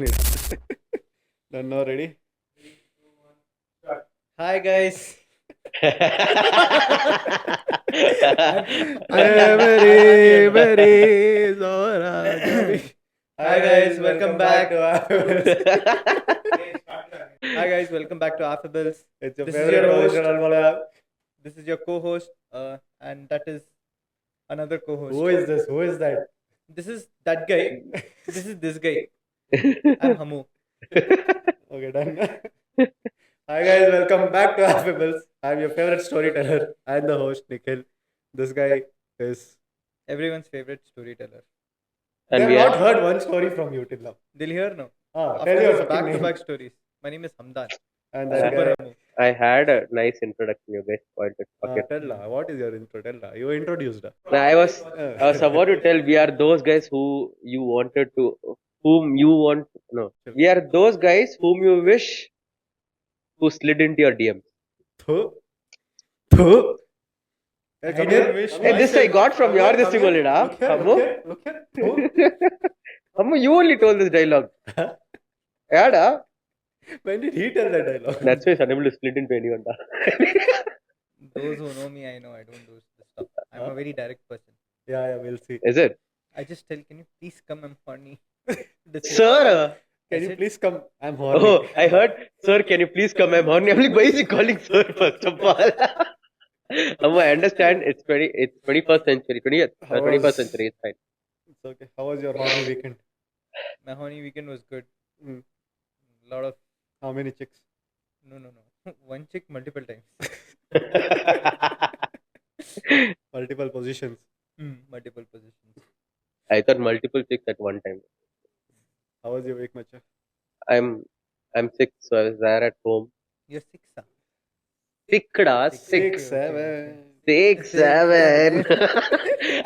Done now, ready? Hi guys. Very, very Zora. Hi guys, welcome back. to Affables. Hi guys, welcome back to Affables. It's your This is favorite your host. original Almala. This is your co-host, and that is another co-host. Who is this? Who is that? This is that guy. This is this guy. I'm Hamu. Okay, done. Hi guys, welcome back to Affables. I'm your favorite storyteller and the host Nikhil. This guy is. Everyone's favorite storyteller. They And have we not are, heard one story from you till now. They'll hear now. Tell your After fucking name. back-to-back stories. My name is Hamdan. And Uh, that Super guy. Hamu. I had a nice introduction. You guys pointed. Okay. Tell la, what is your intro? Tell la. You introduced her. Now, I was about to tell we are those guys whom you want. No, we are those guys whom you wish who slid into your DMs. Thu. Thu. Hey, I come didn't here. wish Hey, this I got from your this thing only, da. Look here, Ammu, look here, look here. Thu. Ammu, you only told this dialogue. Yeah, da. When did he tell that dialogue? That's why he's unable to split into anyone, da. Those who know me, I know I don't do this stuff. I'm a very direct person. Yeah, we'll see. Is it? I just tell, can you please come? I'm horny. That's it. Sir. Can I you said- please come? I'm horny. Oh, I heard. Sir, can you please come? I'm horny. I'm like, why is he calling sir first of all? I understand it's 21st century, 20th, How 21st was- century. It's fine. It's okay. How was your horny weekend? My horny weekend was good. Mm. Lot of How many chicks? no. One chick multiple times. Multiple positions. Multiple positions. I thought multiple chicks at one time. How was your week, Macha? I'm sick, so I was there at home. You're six, huh? Sick, da, Six, sick. Six, seven. 6, 7.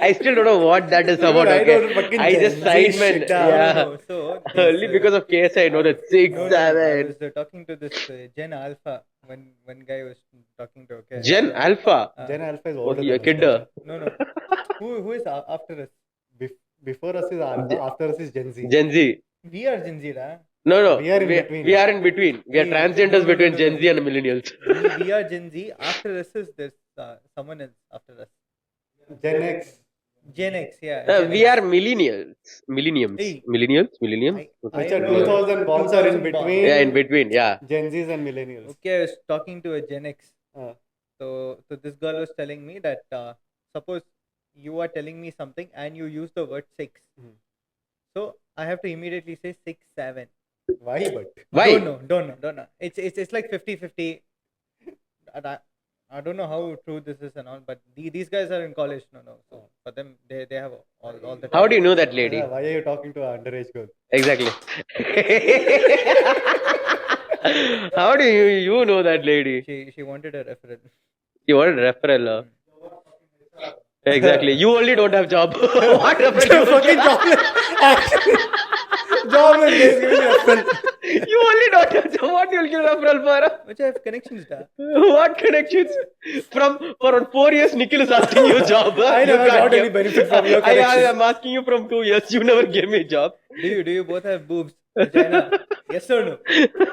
I still don't know what that is about. I Okay, don't fucking I just Gen Z side shit, man. ah. Yeah. No. So Only because of KSI I know that 6, I 7. was talking to this Gen Alpha when one guy was talking to. Okay. Gen Alpha. Gen Alpha is Oh, older you're a than kid. us. No. Who is after us? Before us is Alpha, after us is Gen Z. Gen Z. We are Gen Z, right? No. We are in between. We are in between. We are Hey, transgenders no, between no. Gen Z and millennials. We are Gen Z. After us is there's someone else after us. Gen X. Gen X, yeah. Gen We X. are millennials. Millenniums. Hey. Millennials? I Achha, know. 2000 bonds are in 2000 bonds. between Yeah, in between. Yeah. Gen Zs and millennials. Okay, I was talking to a Gen X. Uh, So this girl was telling me that suppose you are telling me something and you use the word six. Mhm. So I have to immediately say 6, 7. why? But Why? Don't know. It's like 50-50. And I don't know how true this is and all, but these guys are in college. No. So for them, they have all the time. How do you know that lady? why are you talking to an underage girl? Exactly. How do you know that lady? She wanted a referral. You want a referral? Exactly. You only don't have job. What referral? Fucking jobless. Jobless guys giving me referral. You only don't have job. What you'll give referral for? Which I have connections to. What connections? For 4 years, Nikhil is asking you a job. I never You can't got any give- benefit from your I connections. am asking you from 2 years. You never gave me a job. Do you both have boobs? Vagina? Yes or no?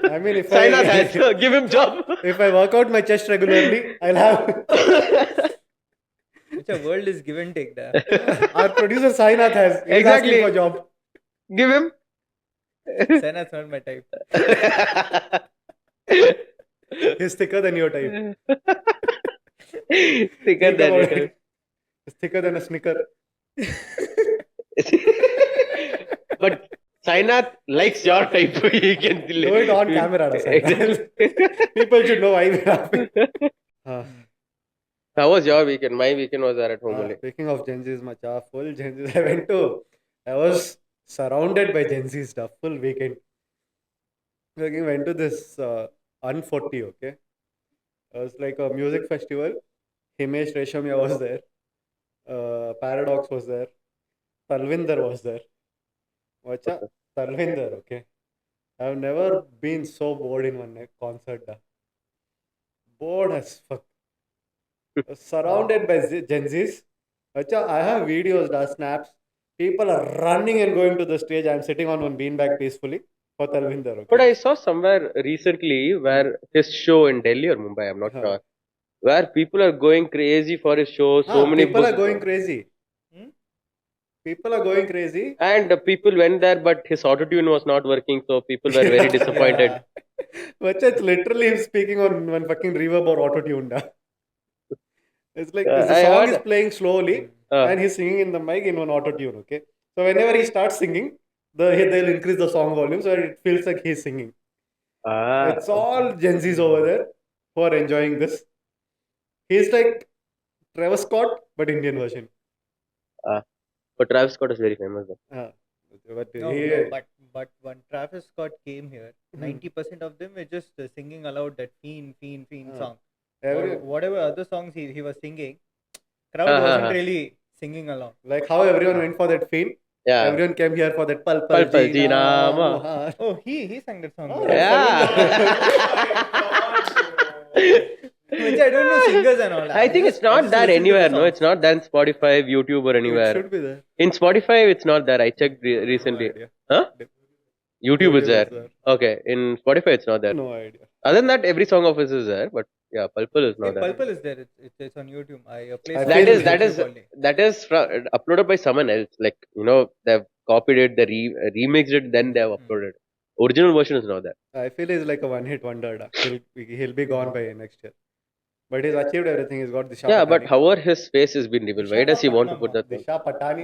I mean, if China has give him job. if I work out my chest regularly, I'll have. Which a world is give and take. Da. Our producer Sainath has. He's Exactly. asking for job. Give him. Sena's not my type. He's thicker than your type. Thicker Think than about it. it. He's thicker than a snicker. But Sainath likes your type. He can Do it on camera, da, Sainath. People should know why we're laughing. How was your weekend? My weekend was there at home only. Speaking of Gen Z's, macha, full Gen Z's. I was surrounded by Gen Z stuff full weekend. I went to this Un40, okay? It was like a music festival. Himesh Reshamya was there. Paradox was there. Talwinder was there. Macha, Talwinder, okay? I've never been so bored in one concert. Da. Bored as fuck. Surrounded by Gen Zs. Acha, I have videos, da, snaps. People are running and going to the stage. I'm sitting on one beanbag peacefully for Talwinder. Okay. But I saw somewhere recently where his show in Delhi or Mumbai, I'm not sure, where people are going crazy for his show. So many people are books. going crazy. Hmm? People are going crazy. And people went there, but his autotune was not working, so people were very disappointed. But it's literally him speaking on one fucking reverb or auto tuned. It's like the I song heard. is playing slowly Uh, and he's singing in the mic in one auto tune. Okay, so whenever he starts singing, they'll increase the song volume so it feels like he's singing. It's all Gen Zs over there who are enjoying this. He's like Travis Scott, but Indian version. but Travis Scott is very famous. Uh, but No, he, no, but when Travis Scott came here, Mhm. 90% of them were just singing aloud that fiend song. every, Or whatever other songs he was singing, crowd Uh-huh. wasn't really singing along. like how everyone went for that fiend. Yeah. Everyone came here for that Pal Pal Pal Jina Jina Ma. Mohan. Oh, he sang that song. Oh, bro. Yeah. Which I don't know singers and all. I think it's not there anywhere. No, it's not there in Spotify, YouTube, or It anywhere. should be there. In Spotify, it's not there. I checked recently. idea. Huh? YouTube is there. there. Okay. In Spotify, it's not there. No idea. Other than that, every song of his is there. But yeah, Pulpul is Hey, not there. Pulpul is there. It's on YouTube. I play I songs feel on That YouTube is only. that is uploaded by someone else. Like they've copied it, they remixed it, then they have uploaded. Original version is not there. I feel he's like a one-hit wonder. Da. He'll be gone by next year. But he's achieved everything. He's got Disha Yeah, Patani. but however his face has been revealed, why does he want to put that? Disha Patani.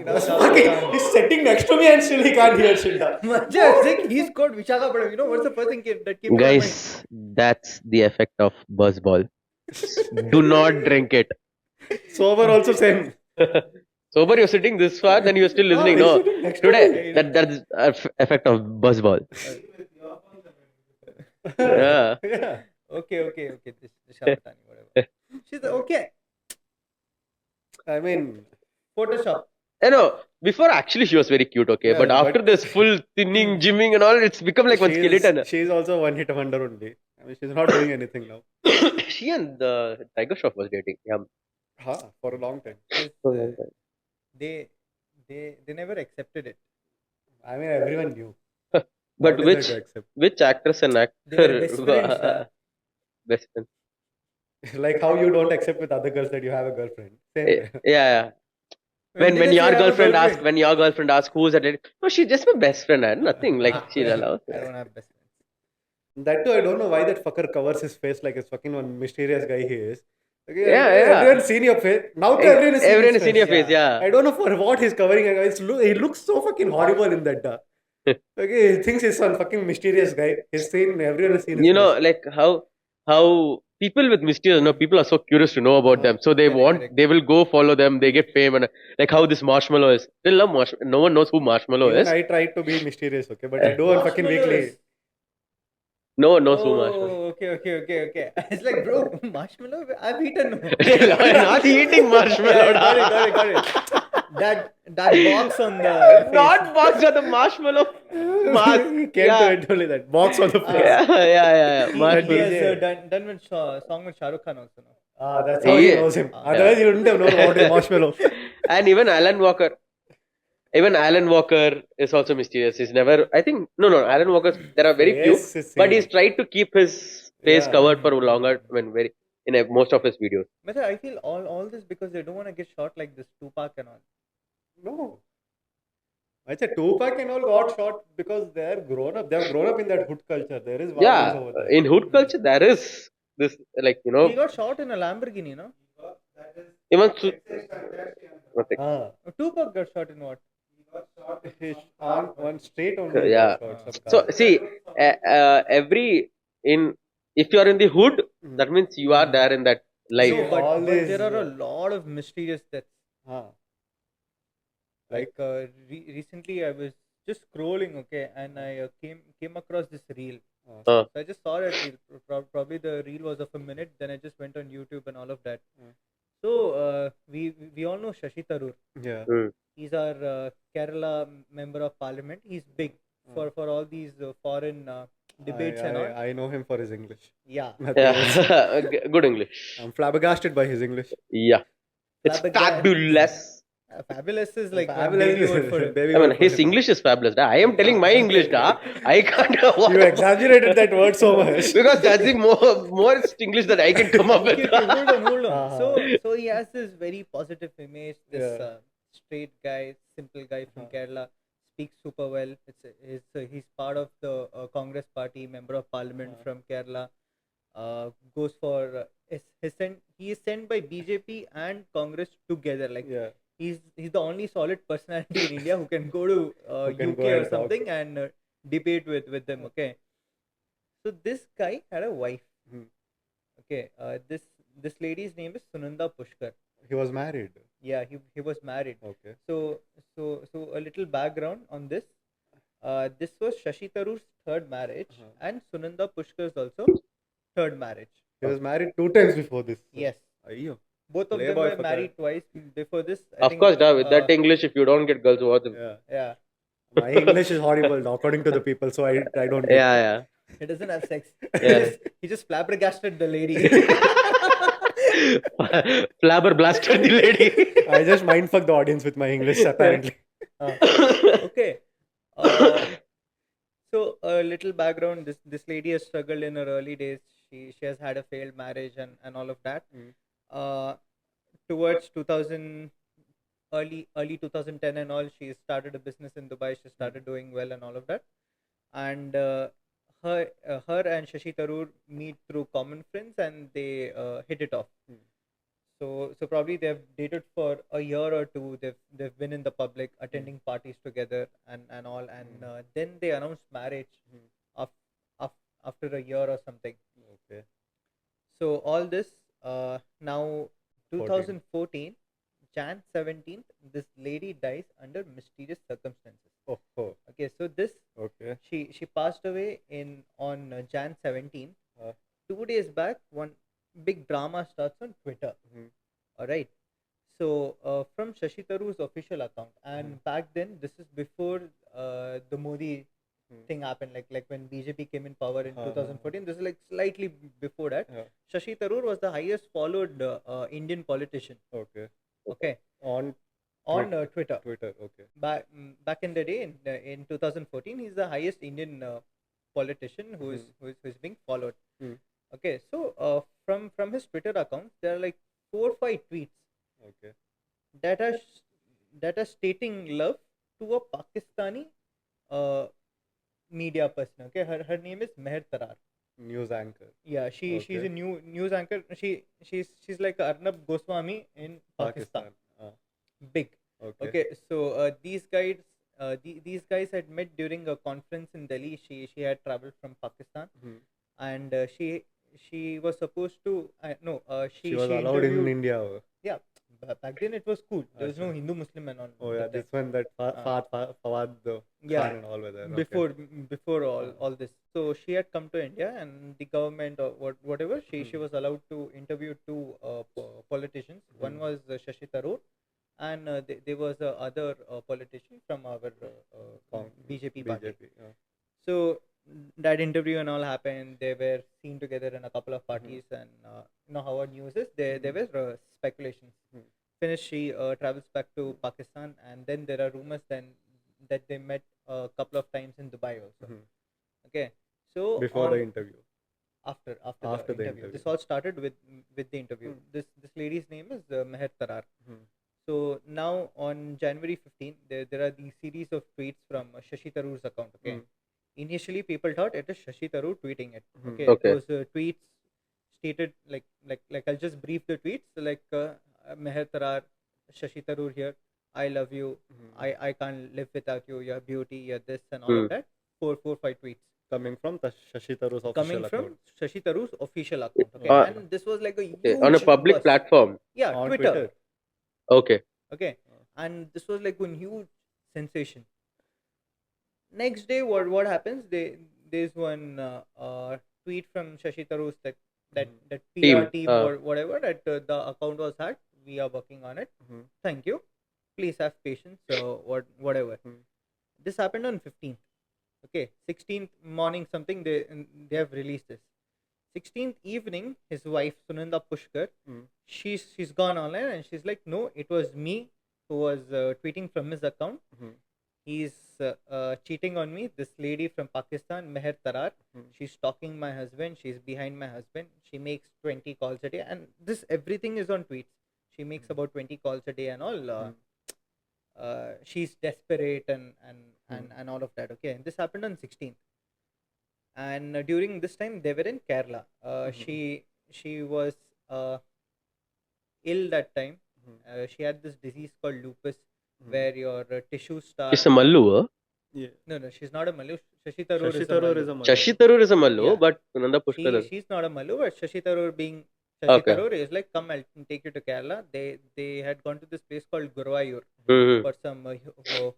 He's sitting next to me and still he can't hear shit. Da. Just like he's got Visakhapatnam. You know what's the first thing that came to my mind? Guys, that's the effect of buzzball. Do not drink it. Sober also same. Sober, you're sitting this far, then you're still listening. he's No, sitting next to today me. that's effect of buzzball. Yeah. Yeah. Okay. Disha Patani, whatever. She's okay. I mean, Photoshop. Before actually she was very cute, okay, Yeah, but after but- this full thinning, gymming and all, it's become like one skeleton. she's also a one-hit wonder only. I mean, she's not doing anything now. She and Tiger Shroff was dating. Yeah. For a long time. They never accepted it. I mean, everyone knew. But What is there to accept? which actress and actor? They were best friends, Best friends. Like how you don't accept with other girls that you have a girlfriend. Same Yeah, way. yeah. When When did your she have a girlfriend asks, girlfriend? when your girlfriend asks who's at it, no, she's just my best friend. I had nothing. Like she allows. I don't have best friends. That too, I don't know why that fucker covers his face like it's fucking one mysterious guy he is. Okay, Yeah, yeah. Everyone's seen your face. Now too, everyone has Everyone his has seen your face. Yeah. I don't know for what he's covering. He looks so fucking horrible in that. Okay, he thinks he's some fucking mysterious guy. Everyone has seen his face. Like how people with mysterious, people are so curious to know about them, so they correct. they will go follow them. They get fame and like how this Marshmallow is. Still, no one knows who Marshmallow Even is. I tried to be mysterious, okay, but I do on fucking weekly. No one knows who Marshmallow. Oh, okay. It's like, bro, marshmallow? I've eaten. Not eating marshmallow. Got it. That box on the face. Not box on the marshmallow. Came to it only that box on the face. Yeah. He Marshmallow. has done with song with Shah Rukh Khan also. No? That's how he Yeah. knows him. Otherwise, you wouldn't have known about his marshmallow. And even Alan Walker. Even Alan Walker is also mysterious. He's never. I think no. Alan Walker. There are very few, Yes, it's but same. he's tried to keep his face Yeah. covered for longer when most of his videos. But I feel all this because they don't want to get shot like this Tupac and all. No. I said Tupac and all got shot because they're grown up. They've grown up in that hood culture. There is violence Yeah, over there. in hood culture there is this He got shot in a Lamborghini, no? even nothing. Tupac got shot in what? His arm, one straight only. Yeah. got shot, some So car. see, if you are in the hood, that means you are there in that life. No, but all these- there are a lot of mysterious deaths. Ah. Like recently, I was just scrolling, okay, and I came across this reel. Uh, So I just saw that reel. Probably the reel was of a minute. Then I just went on YouTube and all of that. So we all know Shashi Tharoor. Yeah. He's our Kerala member of parliament. He's big for all these foreign debates and all. I know him for his English. Yeah. Nothing else. yeah, good English. I'm flabbergasted by his English. Yeah, it's Flabbergasted. fabulous. Fabulous is like a Fabulous baby is word for him. baby I mean, word for his him. English is fabulous. Da. I am telling my English, da. I can't. You exaggerated that word so much. Because that's the more English that I can come up with. Okay, hold on, hold on. Uh-huh. So he has this very positive image. This Yeah. straight guy, simple guy from Kerala, speaks super well. He's part of the Congress party, member of parliament from Kerala. Goes for he is sent by BJP and Congress together. Like Yeah. he's the only solid personality in India who can go to Who can UK go or and something and debate with them. Okay, so this guy had a wife. Hmm. Okay, this lady's name is Sunanda Pushkar. He was married. Yeah, he was married. Okay. So a little background on this. This was Shashi Tharoor's third marriage, and Sunanda Pushkar's also third marriage. He was married 2 times before this. Yes, Ayyo. both of them Playboy were for married twice before this. I Of think, course, da, with that English, if you don't get girls, what? Yeah. yeah, My English is horrible according to the people, so I don't get. Yeah, he doesn't have sex. Yeah. He just flabbergasted the lady. yeah. Flabber blasted the lady. I just mindfuck the audience with my English apparently. Okay. So a little background. This lady has struggled in her early days. She has had a failed marriage and all of that. Uh, Towards 2000, early 2010 and all, she started a business in Dubai. She started doing well and all of that. And her and Shashi Tharoor meet through common friends and they hit it off. So probably they've dated for a year or two. They've been in the public, attending parties together and all, and then they announced marriage af, af, after a year or something. Okay. So all this now 2014 Jan 17th, this lady dies under mysterious circumstances. Oh. Okay, so this Okay. she passed away on Jan 17th. 2 days back, one big drama starts on Twitter. All right. So from Shashi Tharoor's official account, and back then this is before the Modi thing happened, like when BJP came in power in 2014. This is like slightly before that. Shashi Tharoor was the highest followed Indian politician. Okay. Okay. On Twitter. Twitter. Okay. Back in the day in 2014, he's the highest Indian politician who is being followed. Okay, so from his Twitter account, there are like 4 or 5 tweets Okay. that are stating love to a Pakistani media person. Okay, her name is Meher Tarar. News anchor. Yeah, she's Okay. a news anchor. She's like Arnab Goswami in Pakistan. Big. Okay, so these guys had met during a conference in Delhi. She had traveled from Pakistan, and she was supposed to no She was allowed in interviewed- India. Yeah, back then it was cool. There was no Hindu Muslim and all. Oh yeah, this one that Fawad the Yeah, Khan and all were there. Okay. before all this. So she had come to India, and the government or whatever she was allowed to interview 2 politicians. One was Shashi Tharoor, and there was other politician from our BJP party. yeah. So that interview and all happened. They were seen together in a couple of parties, and you know how our news is. There were speculations. Finished, she travels back to Pakistan, and then there are rumors then that they met a couple of times in Dubai also. Okay, so Before the interview. after After the the interview. interview. This all started with the interview. This lady's name is Meher Tarar. So now on January 15th, there are these series of tweets from Shashi Tharoor's account. Okay, initially people thought it is Shashi Tharoor tweeting it. Okay, Okay. those tweets stated like I'll just brief the tweets. So like Meher Tarar, Shashi Tharoor here. I love you. I can't live without you. You're beauty. You're this and all of that. 4 5 tweets Coming from the Shashi Tharoor's official coming from account. Shashi Tharoor's official account. Okay, and this was like a huge Okay, on a public buzz. platform. Yeah, On Twitter. Okay. Okay, and this was like one huge sensation. Next day, what happens? There's one tweet from Shashi Tharoor's that PR team or whatever that the account was hacked. We are working on it. Thank you. Please have patience. Whatever. This happened on 15th. Okay, 16th morning something they have released this. 16th evening, his wife Sunanda Pushkar, she's gone online and she's like, no, it was me. who was tweeting from his account. He's cheating on me. This lady from Pakistan, Meher Tarar, she's stalking my husband. She's behind my husband. She makes 20 calls a day, and this everything is on tweets. She makes about 20 calls a day and all. She's desperate and all of that. Okay, and this happened on 16th, and during this time they were in Kerala. She was uh, ill that time. She had this disease called lupus, where your tissues start. It's a Mallu, huh? Yeah. No, she's not a Mallu. Shashi Tharoor Shashi is a Tharoor Mallu. is a Mallu. Shashi Tharoor is a Mallu, Yeah. but Nanda Pushkar is. She's not a Mallu, but Shashi Tharoor being Shashi Okay. Tharoor is like, come, I'll take you to Kerala. They had gone to this place called Guruvayur Mhm. for some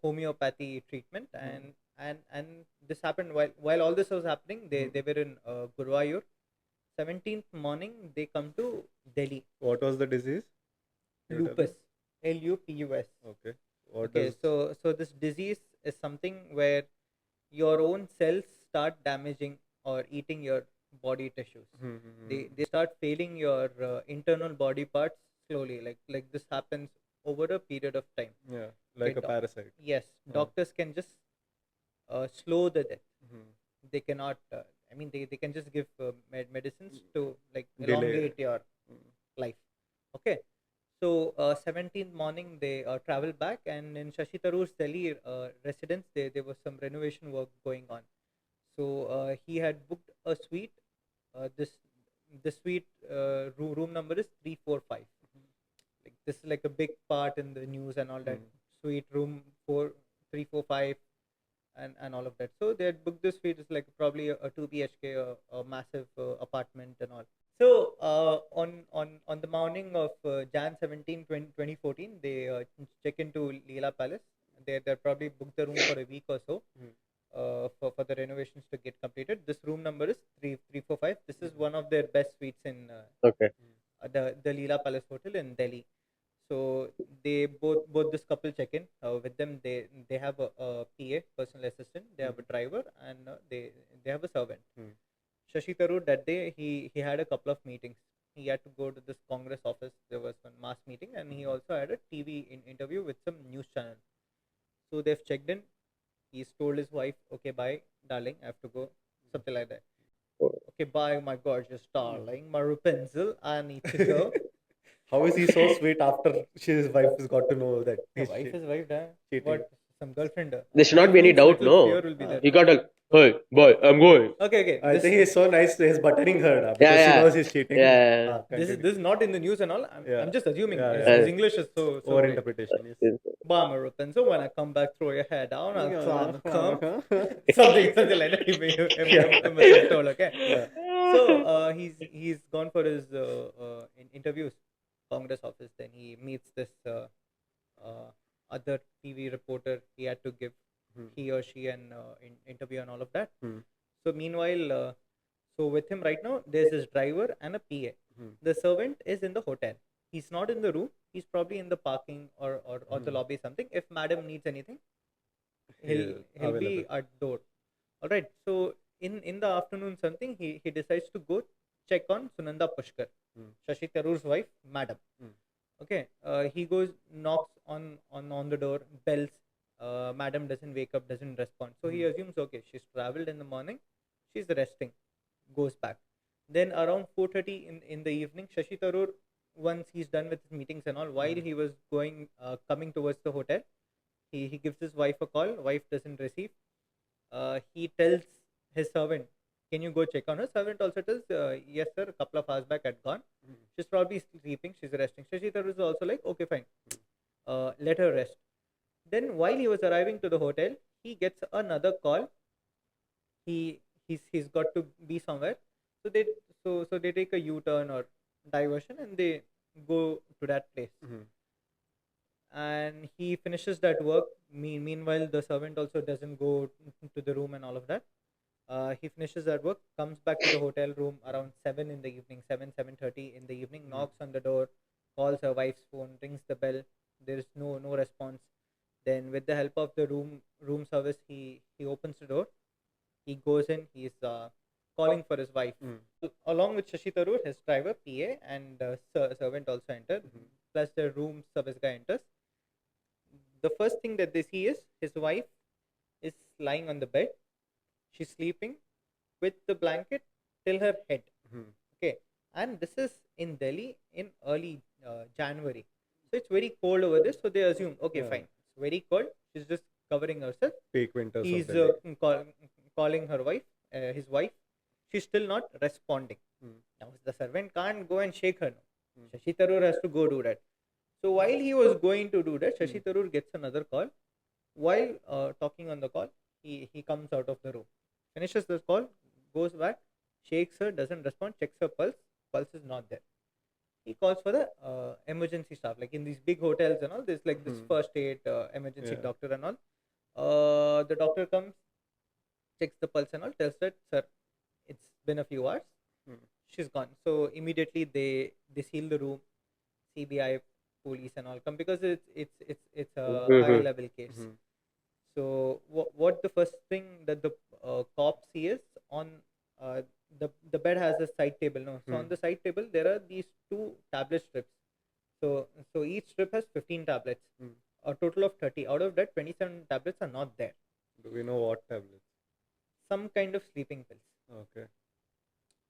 homeopathy treatment, and this happened while all this was happening. They were in Guruvayur. 17th morning they come to Delhi. What was the disease? You tell me. Lupus, Lupus. Okay. What Okay, does so this disease is something where your own cells start damaging or eating your body tissues. They start failing your internal body parts slowly. Like this happens over a period of time. yeah, like Okay, a parasite. Yes, doctors can just slow the death. They cannot. I mean, they can just give medicines to like Delay. elongate your life. Okay. So 17th morning they travel back, and in Shashi Tharoor's Delhi residence there was some renovation work going on. So he had booked a suite. The suite room number is 345. Like this is like a big part in the news and all that. Suite room 345 and all of that. So they had booked this suite. It's like probably a 2 BHK, a massive apartment and all. So on the morning of Jan 17, 2014, they check into Leela Palace. They probably booked the room for a week or so for the renovations to get completed. This room number is 345. This is one of their best suites in Okay. the Leela Palace Hotel in Delhi. So they both this couple check in with them. They have a PA, personal assistant. They have a driver, and they have a servant. Shashi Tharoor that day he had a couple of meetings. He had to go to this Congress office. There was one mass meeting, and he also had a TV interview with some news channel. So they've checked in. He's told his wife, "Okay, bye, darling. I have to go." Something like that. Okay, bye, my gorgeous darling. My Rapunzel, I need to go. How is he so sweet after his wife has got to know that The he's wife is wife, cheating? what? Some girlfriend? There should not be any doubt, Little no. fear will be there. He got a, hey, boy, I'm going. Okay. I think he's so nice. He's buttering her because Yeah, she yeah. knows he's cheating. Yeah. This is not in the news and all. I'm just assuming. Yeah, His English is so Over great. interpretation. Bama Rapunzel, when I come back, throw your hair down. I'll come. something like that. He must have told. Okay. So he's gone for his interviews, Congress office. Then he meets this other TV reporter. He had to give he or she an interview and all of that. So meanwhile, so with him right now, there's his driver and a PA. The servant is in the hotel. He's not in the room. He's probably in the parking or the lobby something. If madam needs anything, he'll be at door. All right. So in the afternoon something, he decides to go check on Sunanda Pushkar, Shashi Tharoor's wife, madam. Okay. He goes, knocks on the door, bells. Madam doesn't wake up, doesn't respond. So he assumes, okay, she's traveled in the morning, she's resting, goes back. Then around 4:30 in the evening, Shashi Tharoor, once he's done with his meetings and all, while he was coming towards the hotel, he gives his wife a call. Wife doesn't receive. He tells his servant, "Can you go check on her?" Servant also tells, "Yes, sir. A couple of hours back, I'd gone. She's probably sleeping. She's resting." Shashi Tharoor is also like, "Okay, fine. Let her rest." Then while he was arriving to the hotel, he gets another call. He's got to be somewhere. So they take a U-turn or diversion and they go to that place. And he finishes that work. Meanwhile, the servant also doesn't go to the room and all of that. He finishes that work, comes back to the hotel room around 7 in the evening, 7:30 in the evening, knocks on the door, calls her wife's phone, rings the bell. There is no response. Then with the help of the room service, he opens the door. He goes in. He's calling for his wife. Along with Shashi Tharoor, his driver, PA, and servant also entered. Plus the room service guy enters. the first thing that they see is his wife is lying on the bed. She's sleeping with the blanket till her head. Okay, and this is in Delhi in early January, so it's very cold over there. So they assume, okay, Yeah. fine, it's very cold. She's just covering herself. Peak winters of He's Delhi. calling her wife, his wife. She's still not responding. Now the servant can't go and shake her. Shashi Tharoor has to go do that. So while he was going to do that, Shashi Tharoor gets another call. While talking on the call, he comes out of the room, finishes this call, goes back, shakes her, doesn't respond, checks her pulse. Pulse is not there. He calls for the emergency staff. Like in these big hotels and all, there's like this first aid emergency Yeah. doctor and all. The doctor comes, checks the pulse and all, tells that, sir, it's been a few hours. She's gone. So immediately they seal the room. CBI, police and all come, because it's a high level case. So what the first thing that the cop see is on the bed has a side table. No, so on the side table there are these two tablet strips. So each strip has 15 tablets, a total of 30. Out of that, 27 tablets are not there. Do we know what tablets? Some kind of sleeping pills. Okay.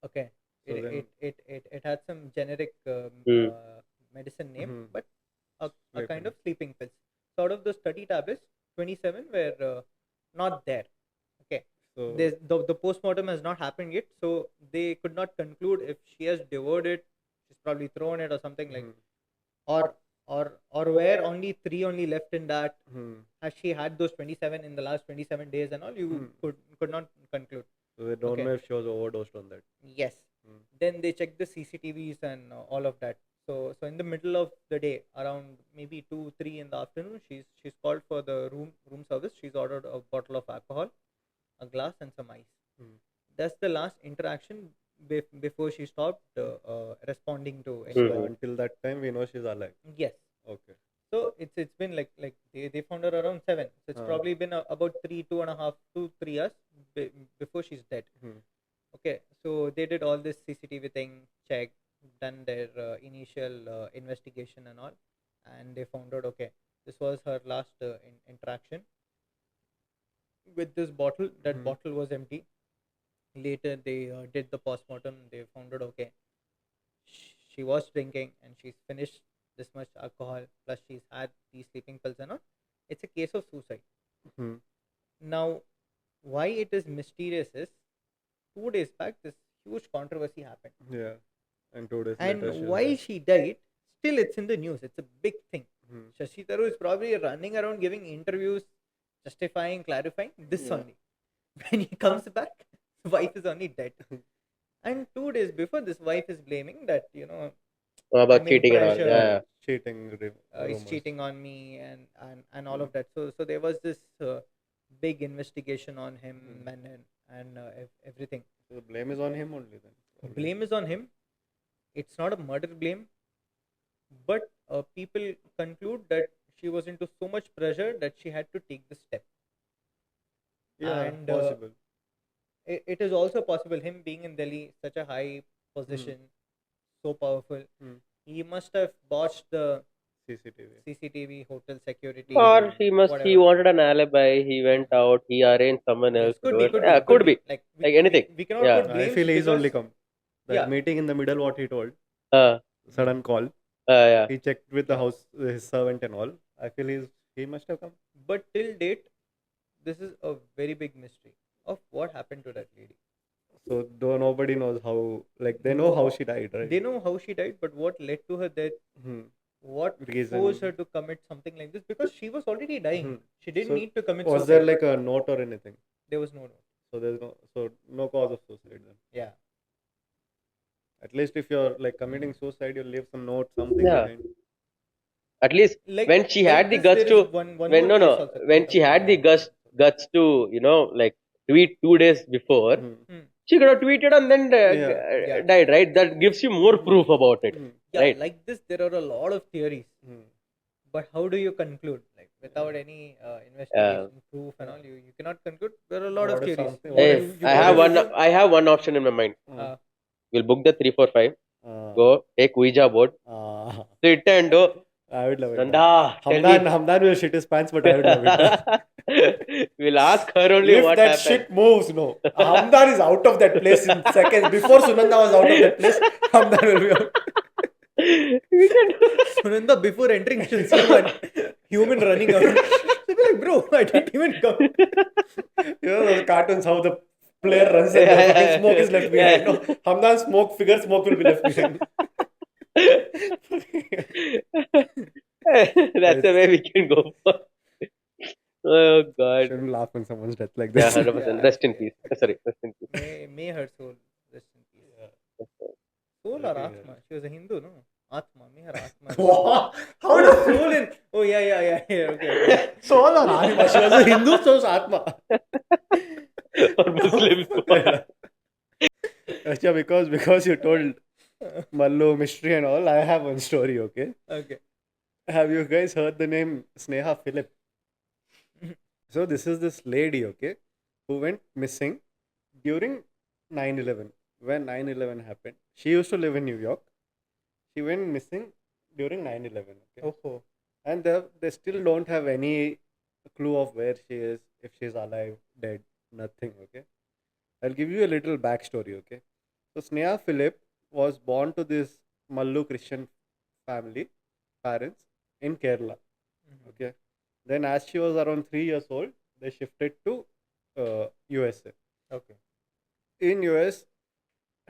Okay. So it, then- it had some generic Hmm. medicine name, but a Sleeping. kind of sleeping pills. So out of those 30 tablets, 27 were not there. Okay. So The postmortem has not happened yet, so they could not conclude if she has devoured it, she's probably thrown it or something like, or were only 3 only left in that. Has she had those 27 in the last 27 days and all? You could not conclude. So they don't Okay. know if she was overdosed on that. Yes. Then they check the CCTVs and all of that. So in the middle of the day, around maybe 2-3 in the afternoon, she's called for the room service. She's ordered a bottle of alcohol, a glass, and some ice. That's the last interaction before she stopped responding to So anyone. until that time, we know she's alive. Yes. Okay. So it's been like they found her around 7. So it's probably been about 2.5 to 3 hours before she's dead. Okay, so they did all this CCTV thing, check, done their initial investigation and all, and they found out, okay, this was her last interaction with this bottle. That bottle was empty. Later they did the postmortem. They found out, okay, she was drinking and she's finished this much alcohol, plus she's had these sleeping pills and all. It's a case of suicide. Now, why it is mysterious is 2 days back this huge controversy happened, Yeah. And 2 days and later, she was why dead. she died, still it's in the news. It's a big thing. Shashi Tharoor is probably running around giving interviews, justifying, clarifying this only. When he comes back, his wife is only dead. And 2 days before, this wife is blaming that, About I'm in cheating and all. pressure. Yeah. Cheating. He's rumors. cheating on me and all of that. So there was this big investigation on him and everything. So the blame is on him only then. Blame is on him. It's not a murder blame, but people conclude that she was into so much pressure that she had to take the step. Yeah, And, possible. It is also possible, him being in Delhi, such a high position, so powerful, he must have botched the CCTV. CCTV, hotel security, Or he whatever. wanted an alibi. He went out. He arranged someone else. Yes, could to be, do it. could Yeah, be, could be. Like anything. We cannot Yeah. put I blames feel he's only because- come. That Yeah. meeting in the middle, what he told, Uh, sudden call. yeah. He checked with the house, his servant and all. I feel he must have come. But till date, this is a very big mystery of what happened to that lady. So though nobody knows how, like they know how she died, right? They know how she died, but what led to her death? What Reason. forced her to commit something like this? Because she was already dying. She didn't So need to commit Was suicide. there like a note or anything? There was no note. So there's no cause of suicide then. Yeah. At least if you're like committing suicide, you leave some note, something Yeah. behind. At least Like when she like had the this, guts there is to one when more no case also. when she had the guts to like tweet 2 days before, she could have tweeted and then Yeah. died, right? That gives you more proof about it, Yeah, right? like this, there are a lot of theories. But how do you conclude? Like without any investigation, proof, and all, you cannot conclude. There are a lot of What is theories. something- What what Hey, if- if- I what have if- one. I have one option in my mind. We'll book the 345. Go take Ouija board, sit and do. I would love it. Nanda, tell me. Hamdan will shit his pants, but I would love it. We'll ask her only If what that happened. shit moves, no. Hamdan is out of that place in seconds. Before Sunanda was out of that place, Hamdan will be out. We can do Sunanda, before entering, she'll see one human running out. She'll be like, bro, I didn't even come. You know those cartoons, how the player runs and the fucking smoke is left behind. No, Hamdan's smoke will be left behind. That's the way we can go for. Oh God. Shouldn't laugh when someone's death like Yeah, this. 100%. Yeah. Rest in peace. Sorry, rest in peace. May her soul rest in peace. Soul or Atma? She was a Hindu, no? Atma, may her Atma. What? How Oh, does soul in. Oh, yeah. Okay. Soul or Atma? She was a Hindu, so was Atma. Or Muslims. Acha, because you told Mallu mystery and all, I have one story. Okay. Okay. Have you guys heard the name Sneha Philip? So this is this lady, okay, who went missing during 9/11. When 9/11 happened, she used to live in New York. She went missing during 9/11. Okay, Oh. and they still don't have any clue of where she is, if she's alive, dead, nothing. Okay, I'll give you a little backstory. Okay, so Sneha Philip was born to this Mallu Christian family, parents in Kerala. Okay, then as she was around 3 years old, they shifted to USA. Okay. In US,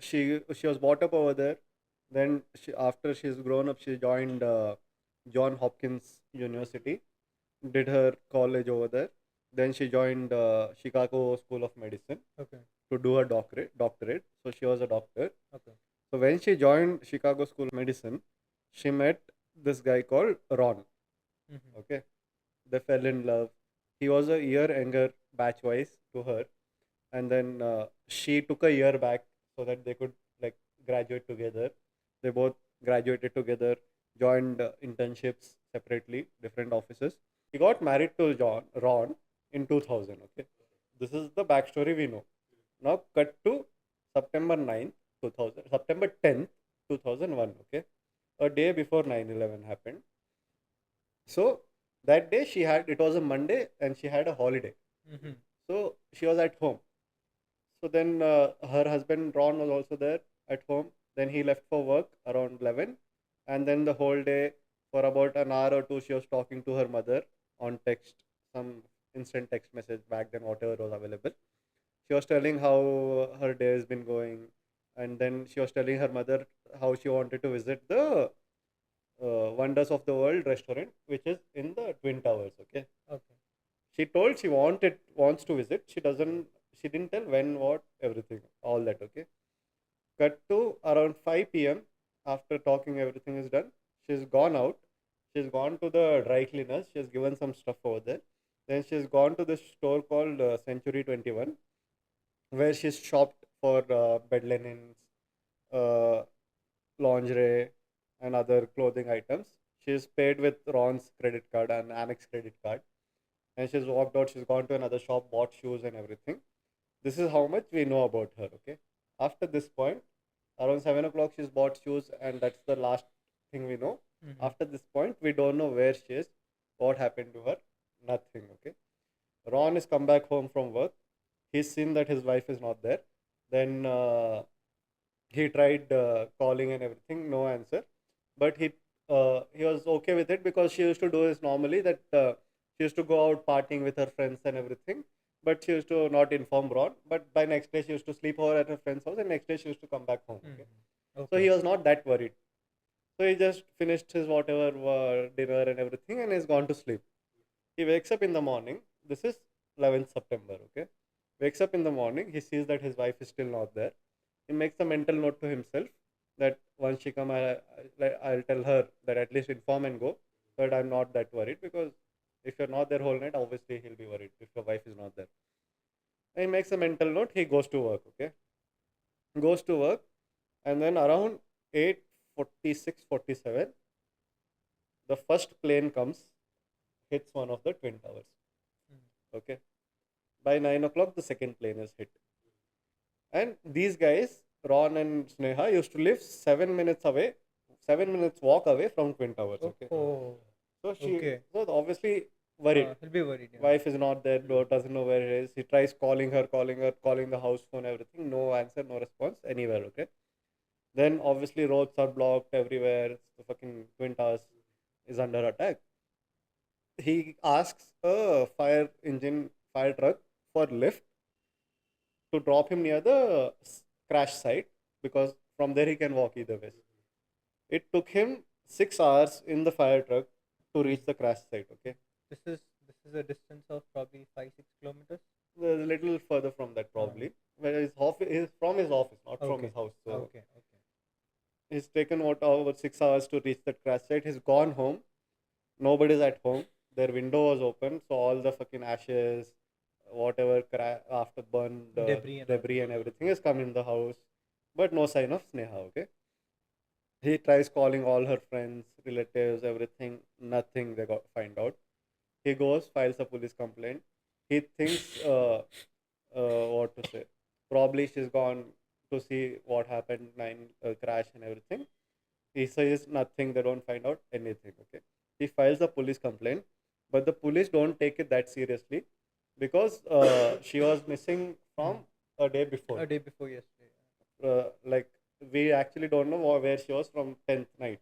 she was brought up over there. Then after she's grown up, she joined John Hopkins University, did her college over there. Then she joined Chicago School of Medicine Okay. to do her doctorate. So she was a doctor. Okay. So when she joined Chicago School of Medicine, she met this guy called Ron. Okay, they fell in love. He was a year younger batch wise to her, and then she took a year back so that they could like graduate together. They both graduated together, joined internships separately, different offices. He got married to Ron in 2000. Okay, this is the backstory we know. Now cut to September 9th, 2000, September 10th, 2001. Okay, a day before 9/11 happened. So that day it was a Monday and she had a holiday. So she was at home. So then her husband Ron was also there at home. Then he left for work around 11. And then the whole day, for about an hour or two, she was talking to her mother on text, some instant text message back then, whatever was available. She was telling how her day has been going. And then she was telling her mother how she wanted to visit the Wonders of the World restaurant, which is in the Twin Towers. Okay. Okay. She told she wants to visit. She didn't tell when, what, everything, all that. Okay. Cut to around 5 p.m. After talking, everything is done. She's gone out. She's gone to the dry cleaners. She's given some stuff over there. Then she's gone to this store called Century 21, where she's shopped for bed linens, uh, lingerie, and other clothing items. She's paid with Ron's credit card and Amex credit card. And she's walked out. She's gone to another shop, bought shoes and everything. This is how much we know about her. Okay. After this point, around 7 o'clock, she's bought shoes, and that's the last thing we know. After this point, we don't know where she is, what happened to her, nothing. Okay. Ron has come back home from work. He's seen that his wife is not there. Then he tried calling and everything, no answer. But he was okay with it because she used to do this normally. That she used to go out partying with her friends and everything. But she used to not inform Ron. But by next day, she used to sleep over at her friend's house, and next day she used to come back home. Okay? So he was not that worried. So he just finished his whatever dinner and everything, and he's gone to sleep. He wakes up in the morning. This is 11th September. Okay, wakes up in the morning. He sees that his wife is still not there. He makes a mental note to himself that once she come, I'll tell her that at least inform and go. But I'm not that worried because if you're not there whole night, obviously he'll be worried if your wife is not there. And he makes a mental note. He goes to work. Okay, goes to work, and then around 8:46, 47, the first plane comes, hits one of the twin towers. Okay, by 9 o'clock, the second plane is hit. And these guys, Ron and Sneha, used to live 7 minutes away, 7 minutes walk away from Twin Towers. Okay. Oh, So she, okay. so obviously worried. He'll be worried. Yeah. Wife is not there, doesn't know where it is. He tries calling her, calling the house phone, everything. No answer, no response anywhere. Okay. Then obviously roads are blocked everywhere. The fucking Twin Towers is under attack. He asks a fire truck for lift to drop him near the crash site because from there he can walk either way. It took him 6 hours in the fire truck to reach the crash site. Okay, This is a distance of probably 5-6 kilometers. a little further from that probably. Where his office is from his office, not from his house. So Okay. he's taken over 6 hours to reach that crash site. He's gone home. Nobody's at home. Their window was open, so all the fucking ashes, whatever after burned debris and everything has come in the house, but no sign of Sneha. Okay, he tries calling all her friends, relatives, everything. Nothing. They got find out. He goes, files a police complaint. He thinks, what to say? Probably she's gone to see what happened, crash and everything. He says nothing. They don't find out anything. Okay. He files a police complaint, but the police don't take it that seriously because she was missing from a day before. A day before yesterday. Like we actually don't know where she was from 10th night.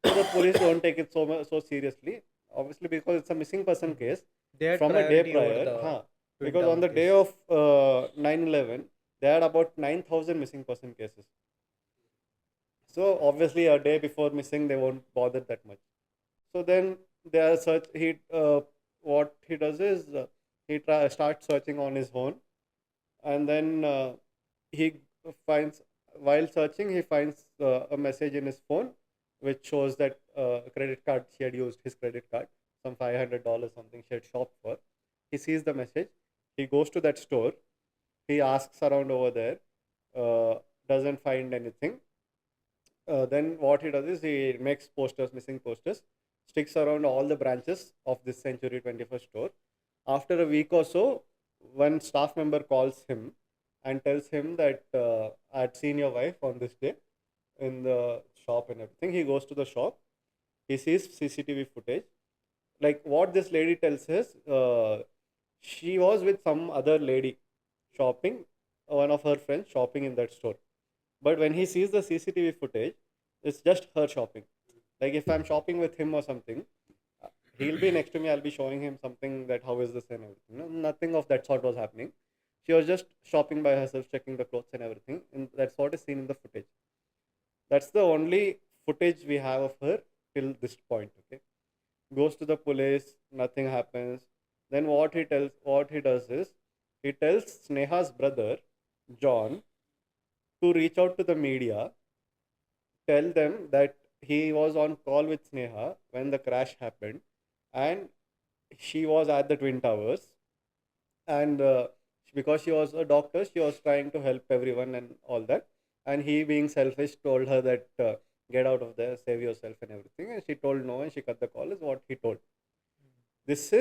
So the police don't take it so seriously. Obviously, because it's a missing person case They had from a day priority over prior. the Twin Because on Tower the day case. of 9/11, they had about 9,000 missing person cases. So obviously, a day before missing, they won't bother that much. So then they are search. What he does is starts searching on his own, and then he finds while searching he finds a message in his phone which shows that a credit card she had used his credit card, some $500 something she had shopped for. He sees the message. He goes to that store. He asks around over there. Doesn't find anything. Then what he does is he makes posters, missing posters, sticks around all the branches of this Century 21st store. After a week or so, one staff member calls him and tells him that I had seen your wife on this day in the shop and everything. He goes to the shop. He sees CCTV footage. Like what this lady tells is, she was with some other lady shopping, one of her friends shopping in that store. But when he sees the CCTV footage, it's just her shopping. Like if I'm shopping with him or something, he'll be next to me. I'll be showing him something that how is this and everything. No, nothing of that sort was happening. She was just shopping by herself, checking the clothes and everything. And that's what is seen in the footage. That's the only footage we have of her till this point. Okay, goes to the police. Nothing happens. Then what he does is, he tells Sneha's brother, John, to reach out to the media, tell them that he was on call with Sneha when the crash happened, and she was at the Twin Towers, and because she was a doctor, she was trying to help everyone and all that. And he, being selfish, told her that get out of there, save yourself and everything. And she told no, and she cut the call. Is what he told. This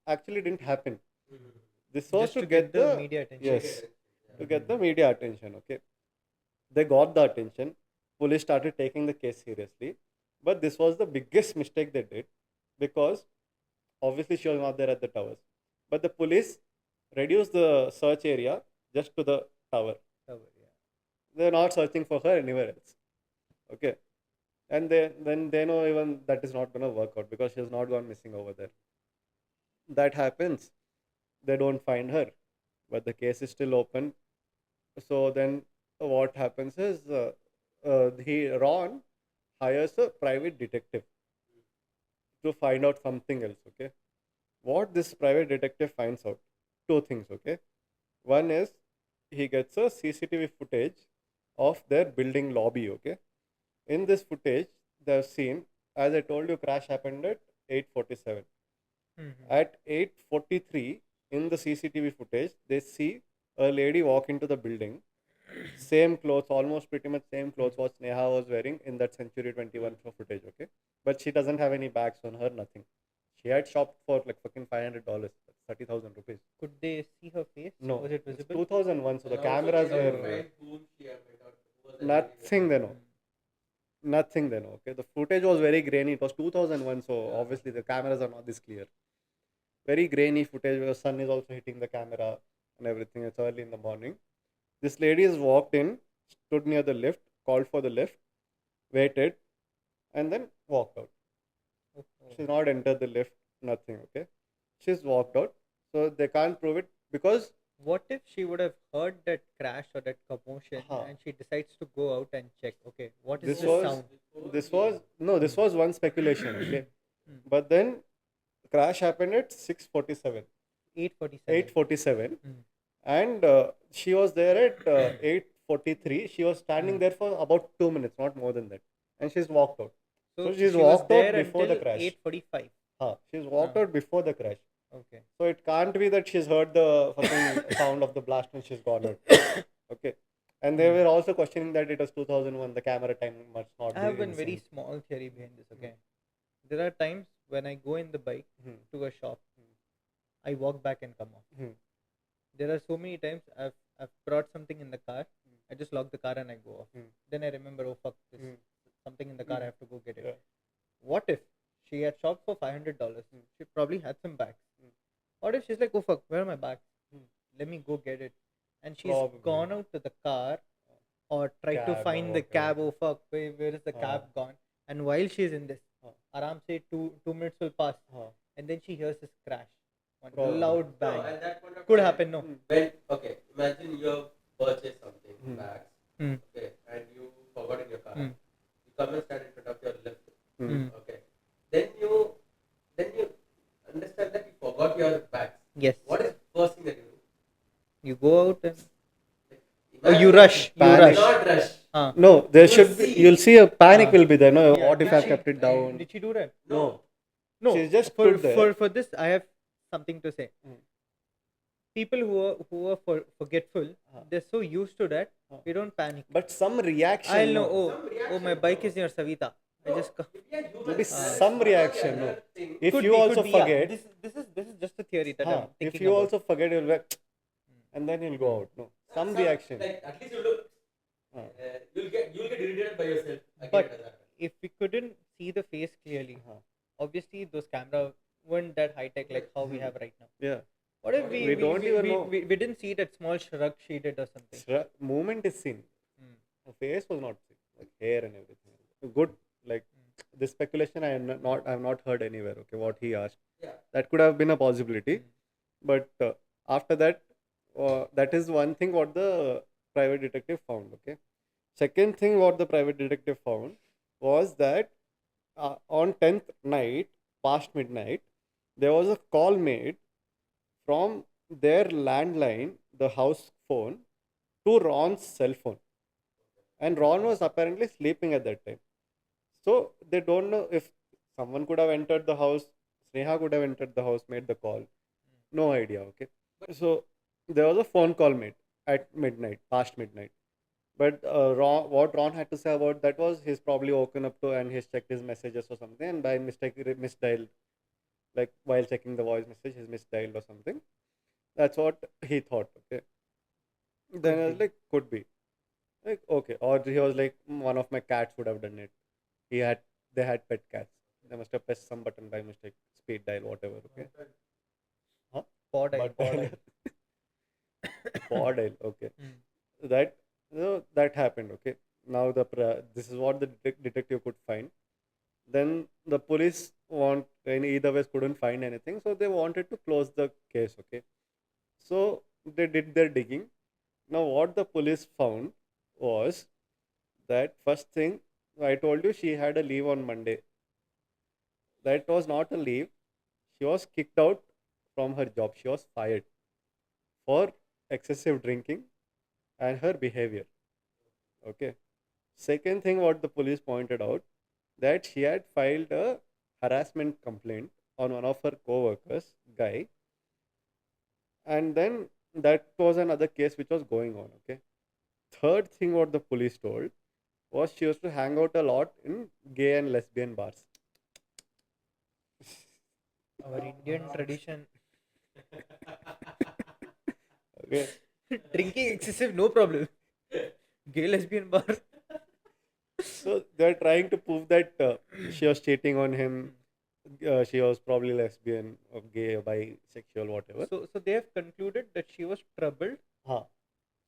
actually didn't happen. This was Just to get the media attention. yes, to get the media attention. Okay, they got the attention. Police started taking the case seriously, but this was the biggest mistake they did because obviously she was not there at the towers. But the police reduced the search area just to the tower. They're not searching for her anywhere else. Okay, and then they know even that is not gonna work out because she has not gone missing over there. That happens. They don't find her, but the case is still open. So then what happens is Ron hires a private detective to find out something else. Okay, what this private detective finds out, two things. Okay, one is he gets a CCTV footage of their building lobby. Okay, in this footage they've seen, as I told you, crash happened at 8:47. At 8:43 in the CCTV footage they see a lady walk into the building, same clothes, almost pretty much same clothes what Sneha was wearing in that Century 21 footage. Okay, but she doesn't have any bags on her, nothing. She had shopped for like fucking $500, 30,000 rupees. Could they see her face? No, Was it it's visible? 2001, so the cameras were nothing. They know Nothing then, okay. The footage was very grainy. It was 2001, so obviously the cameras are not this clear. Very grainy footage where the sun is also hitting the camera and everything. It's early in the morning. This lady has walked in, stood near the lift, called for the lift, waited, and then walked out. She's not entered the lift, nothing, okay. She's walked out. So they can't prove it because What if she would have heard that crash or that commotion Huh. and she decides to go out and check? Okay, what is this this was sound? this was one speculation, okay. But then crash happened at 6:47, 8:47. 8:47, Mm. and she was there at 8:43. She was standing there for about 2 minutes, not more than that, and she's walked out. So she's she was walked out there before the until crash. 8:45. She's walked out before the crash. Okay. So it can't be that she's heard the fucking sound of the blast and she's gone out. Okay. And they were also questioning that it was 2001, the camera time must not I be have one in very sync. small theory behind this. Okay, there are times when I go in the bike Hmm. to a shop, I walk back and come off. Hmm. There are so many times I've brought something in the car. I just lock the car and I go off. Hmm. Then I remember, oh fuck, there's something in the car. I have to go get it. Yeah. What if she had shopped for $500? She probably had some bags. What if she's like, oh fuck, where are my bags? Let me go get it. And she's Probably. gone out to the car or tried to Cab find or the cab. whatever. Oh fuck, where is the cab gone? And while she's in this, aram say 2 minutes will pass, and then she hears this crash, one Probably. loud bang. at that point of Could time, happen, no? When okay, imagine you have purchased something bags, Hmm. okay, and you forgot in your car. Hmm. You come and stand in front of your lift, Hmm. okay. Then you understand that you forgot your bags. Yes. What is the first thing that you do? You go out and Imagine you rush. You Panic. rush. Not rush. No, there should be, you'll see a panic will be there. No, Yeah, what if did I she- kept it down? Did she do that? No. No. She just for, stood there. for this, I have something to say. People who are forgetful, they're so used to that, we don't panic. But some reaction. I'll know. no. Oh, my bike is near Savita. I just Maybe some reaction. No. If could you be, also could be, yeah. forget, This is just a theory that I'm if thinking you about. also forget, you'll be like, and then you'll go out. No, some reaction. Like at least you look. You'll get irritated by yourself. Again, But does that. if we couldn't see the face clearly, obviously those cameras weren't that high tech like how we have right now. Yeah. What if we We don't even know. we didn't see that small shrug she did or something? Movement is seen. Her face was not seen, like hair and everything. Good, like this speculation I have not heard anywhere. Okay, what he asked. Yeah. That could have been a possibility, but after that, that is one thing what the private detective found. Okay, second thing what the private detective found was that on 10th night, past midnight, there was a call made from their landline, the house phone, to Ron's cell phone. And Ron was apparently sleeping at that time. So they don't know if someone could have entered the house, Sneha could have entered the house, made the call. No idea, okay? So there was a phone call made at midnight, past midnight. But what Ron had to say about that was he's probably woken up to and he's checked his messages or something, and by mistake he misdialed. Like while checking the voice message, he's misdialed or something. That's what he thought. Okay. Then I was like, could be. Like, okay. Or he was like, one of my cats would have done it. They had pet cats. They must have pressed some button by mistake, speed dial, whatever. Okay. Huh? Pod dial. Pod dial. Okay. That that happened. Okay. Now this is what the detective could find. Then the police in either ways couldn't find anything, so they wanted to close the case. Okay. So they did their digging. Now what the police found was that first thing I told you, she had a leave on Monday. That was not a leave. She was kicked out from her job. She was fired for excessive drinking and her behavior. Okay. Second thing what the police pointed out, that she had filed a harassment complaint on one of her co-workers, guy, and then that was another case which was going on. Okay. Third thing what the police told was she used to hang out a lot in gay and lesbian bars. Our Indian tradition. Okay. Drinking excessive, no problem. Gay lesbian bar. So they're trying to prove that she was cheating on him. She was probably lesbian or gay or bisexual, whatever. So they have concluded that she was troubled. Huh.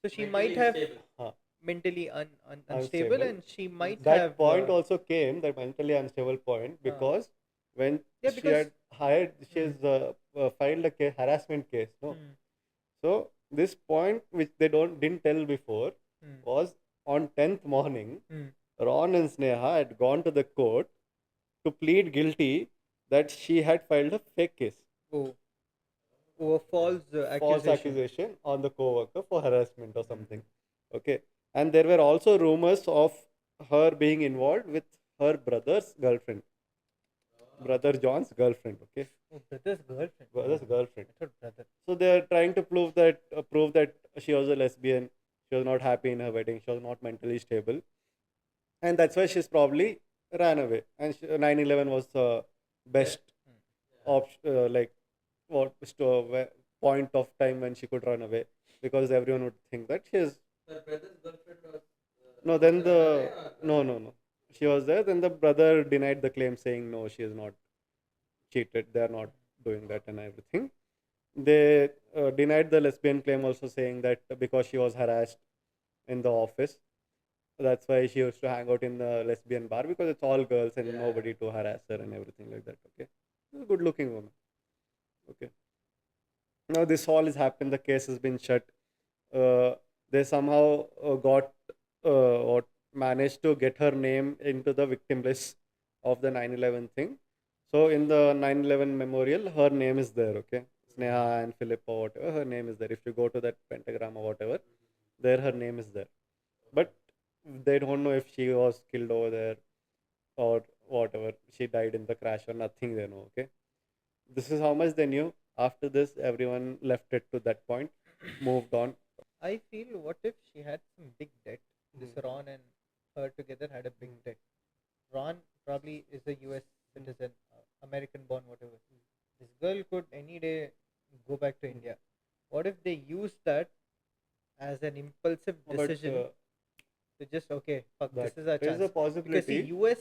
So she might have Huh. mentally unstable, and she might That have point also came, that mentally unstable point, because when yeah, she because had hired, she's filed a harassment case, no? hmm, So this point, which they didn't tell before, hmm, was on 10th morning, hmm. Ron and Sneha had gone to the court to plead guilty that she had filed a fake case, Oh, a false false accusation. accusation on the co-worker for harassment or something. Okay, and there were also rumors of her being involved with her brother's girlfriend, brother John's girlfriend. Okay, Oh, brother's girlfriend. brother's girlfriend. I thought brother. So they are trying to prove that she was a lesbian. She was not happy in her wedding. She was not mentally stable, and that's why she's probably ran away. And 9/11 was the best like what point of time when she could run away, because everyone would think that she is. No, then the no. She was there. Then the brother denied the claim, saying no, she is not cheated. They are not doing that and everything. They denied the lesbian claim, also saying that because she was harassed in the office, that's why she used to hang out in the lesbian bar, because it's all girls and nobody to harass her and everything like that. Okay, she's a good-looking woman. Okay. Now this all has happened. The case has been shut. They somehow got or managed to get her name into the victim list of the 9/11 thing. So in the 9/11 memorial, her name is there. Okay, Sneha and Philip or whatever, her name is there. If you go to that pentagram or whatever, there her name is there. But they don't know if she was killed over there or whatever. She died in the crash or nothing. They know. Okay, this is how much they knew. After this, everyone left it to that point, moved on. I feel, what if she had some big debt? This Ron and her together had a big debt. Ron probably is a US citizen, American born, whatever. This girl could any day go back to India. What if they use that as an impulsive But decision to just, okay, fuck, this that is our there is chance? a Because see, possibility. US,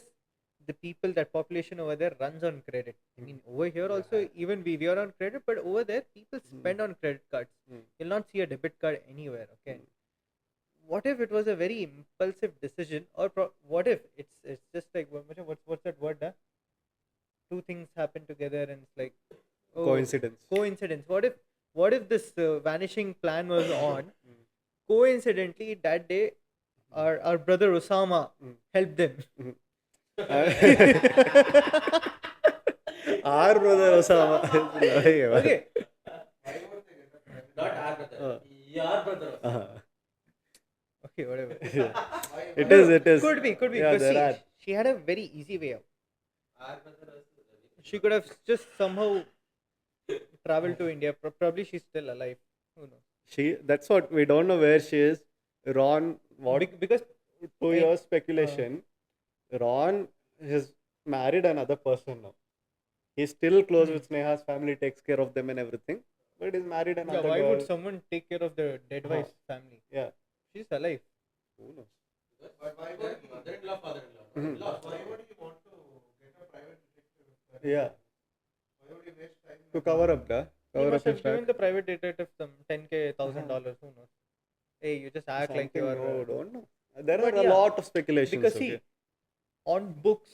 the people, that population over there runs on credit. I mean, over here also, even we are on credit, but over there, people spend on credit cards. You'll not see a debit card anywhere, okay? What if it was a very impulsive decision, or what if it's just like, what's that word? Huh? Two things happen together, and it's like, oh, coincidence. What if this vanishing plan was on? Coincidentally, that day, our brother Osama helped them. Our brother Osama. Okay. Uh, Okay, whatever. it is. It is. Could be. Yeah, Because there see, are. she had a very easy way out. She could have just somehow traveled to India. Probably she's still alive. Who knows? That's what we don't know where she is. Ron, what? Because To your speculation, Ron has married another person now. He's still close with Sneha's family, takes care of them and everything. But he's married yeah, another why girl. would someone take care of the dead wife's family? Yeah. She's alive. Who knows? Yeah. To cover up, da. He Cover must up his have given track. the private detective some $10K, $1,000. Who knows? Hey, you just act like you are. No, don't know. There But are a yeah, lot of speculations. Because okay? see, on books,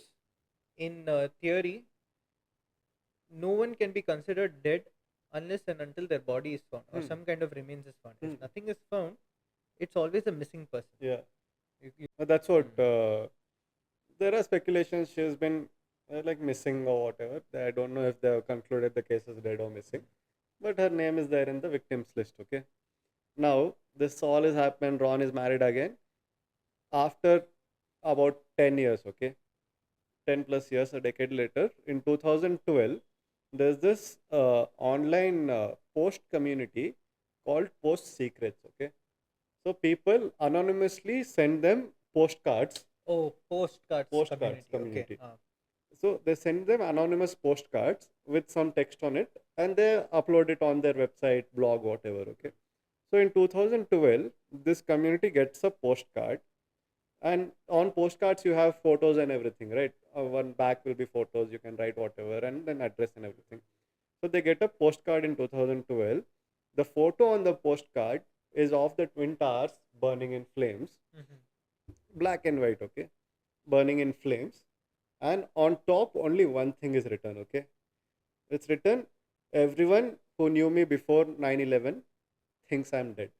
in theory, no one can be considered dead unless and until their body is found or some kind of remains is found. If nothing is found, it's always a missing person. Yeah. You- That's what. There are speculations she's been like missing or whatever. I don't know if they have concluded the case is dead or missing, but her name is there in the victims list. Okay. Now this all has happened. Ron is married again after about 10 years. Okay, 10 plus years, a decade later, in 2012, there's this online post community called Post Secrets. Okay, so people anonymously send them postcards. Oh, postcards, Postcards community. community. So they send them anonymous postcards with some text on it, and they upload it on their website, blog, whatever. Okay. So in 2012, this community gets a postcard And on postcards, you have photos and everything, right? One back will be photos, you can write whatever, and then address and everything. So they get a postcard in 2012. The photo on the postcard is of the Twin Towers burning in flames, black and white, okay? Burning in flames. And on top, only one thing is written, okay? It's written, everyone who knew me before 9/11 thinks I'm dead.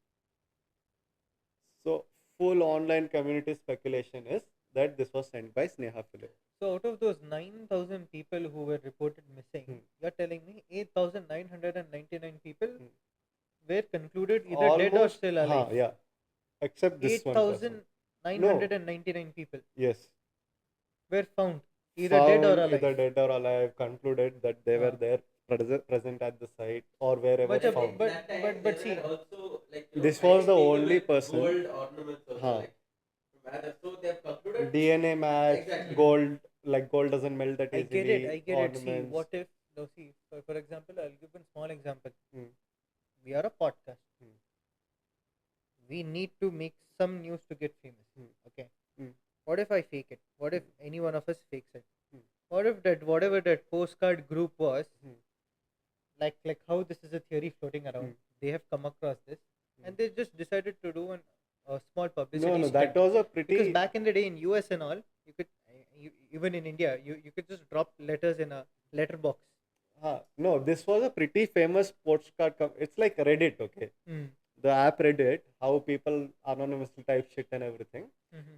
So, full online community speculation is that this was sent by Sneha Philip. So out of those 9,000 people who were reported missing, you're telling me 8,999 people were concluded either dead or still alive. Yeah. Except this one person. 8,999 people Yes. were found either dead or alive. Either dead or alive, concluded that they were there present at the site or wherever But, found. but see, also like This was the only person. gold ornaments also, Huh. like, so they have concluded DNA match, Exactly. gold, like gold doesn't melt that I easily. get it. I get it. See, ornaments. what if? No, see, for example, I'll give one small example. Hmm. We are a podcast. Hmm. We need to make some news to get famous. Okay. Hmm. What if I fake it? What if any one of us fakes it? Hmm. What if that whatever that postcard group was, Hmm. like how this is a theory floating around? They have come across this, and they just decided to do a small publicity. No, stunt. that was a pretty. Because back in the day in US and all, you could even in India, you could just drop letters in a letterbox. No, this was a pretty famous postcard. It's like Reddit, okay? The app Reddit, how people anonymously type shit and everything.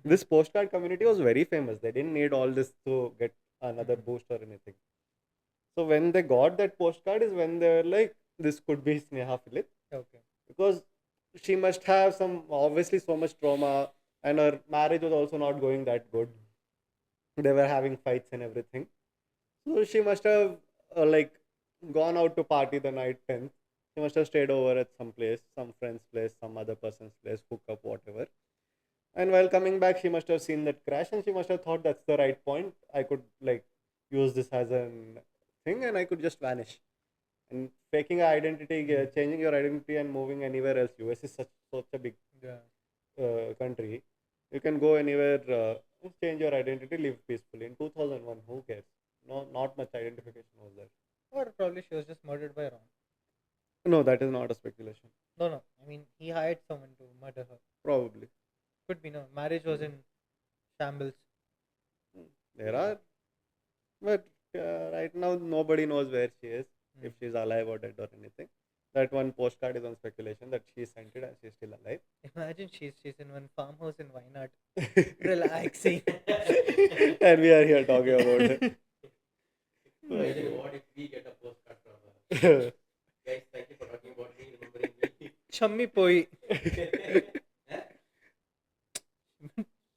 This postcard community was very famous. They didn't need all this to get another boost or anything. So when they got that postcard is when they were like, this could be Sneha Philip. Okay. Because she must have some, obviously, so much trauma, and her marriage was also not going that good. They were having fights and everything. So she must have like gone out to party the night 10th. She must have stayed over at some place, some friend's place, some other person's place, hook up, whatever. And while coming back, she must have seen that crash, and she must have thought that's the right point. I could like use this as a thing, and I could just vanish. And faking an identity, changing your identity, and moving anywhere else. US is such a big country. You can go anywhere, change your identity, live peacefully. In 2001, who cares? No, not much identification was there. Or probably she was just murdered by Ron. No, that is not a speculation. No. I mean, he hired someone to murder her. Probably. Could be, no. Marriage was in shambles. There are. But right now, nobody knows where she is, if she's alive or dead or anything. That one postcard is on speculation that she sent it and she's still alive. Imagine she's in one farmhouse in Wayanad, relaxing. And we are here talking about it. Imagine what if we get a postcard from her. Guys, thank you for talking about me, remembering me. Chammi poi.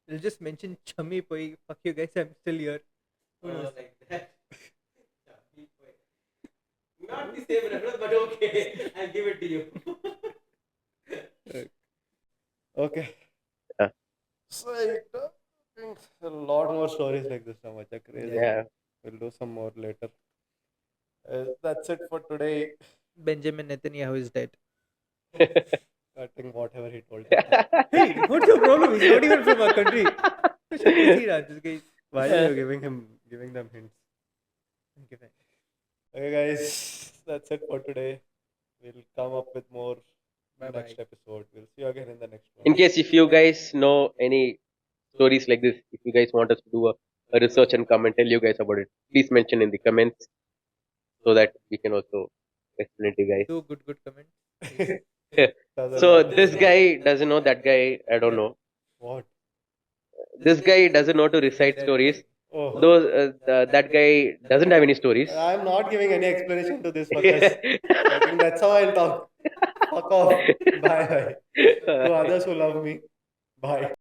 We'll just mention Chammi poi. Fuck you guys, I'm still here. Who knows? Like that. Not the same reference, but okay. I'll give it to you. Okay. Yeah. So, a lot more stories like this, so much crazy. Yeah. We'll do some more later. That's it for today. Benjamin Netanyahu is dead. Cutting whatever he told us. Hey, what's your problem? He's not even from our country. Such a crazy raj, this guy. Why are you giving them hints? Okay, fine. Okay, guys, that's it for today. We'll come up with more Bye-bye. next episode. We'll see you again in the next one. In case if you guys know any stories like this, if you guys want us to do a research and come and tell you guys about it, please mention in the comments so that we can also explain it to you guys. Do good comment. So this guy doesn't know that guy. I don't know. What? This guy doesn't know to recite stories. Oh. Those that guy doesn't have any stories. I'm not giving any explanation to this fuckers. I think that's how I'll talk. Fuck off. Bye. To others who love me. Bye.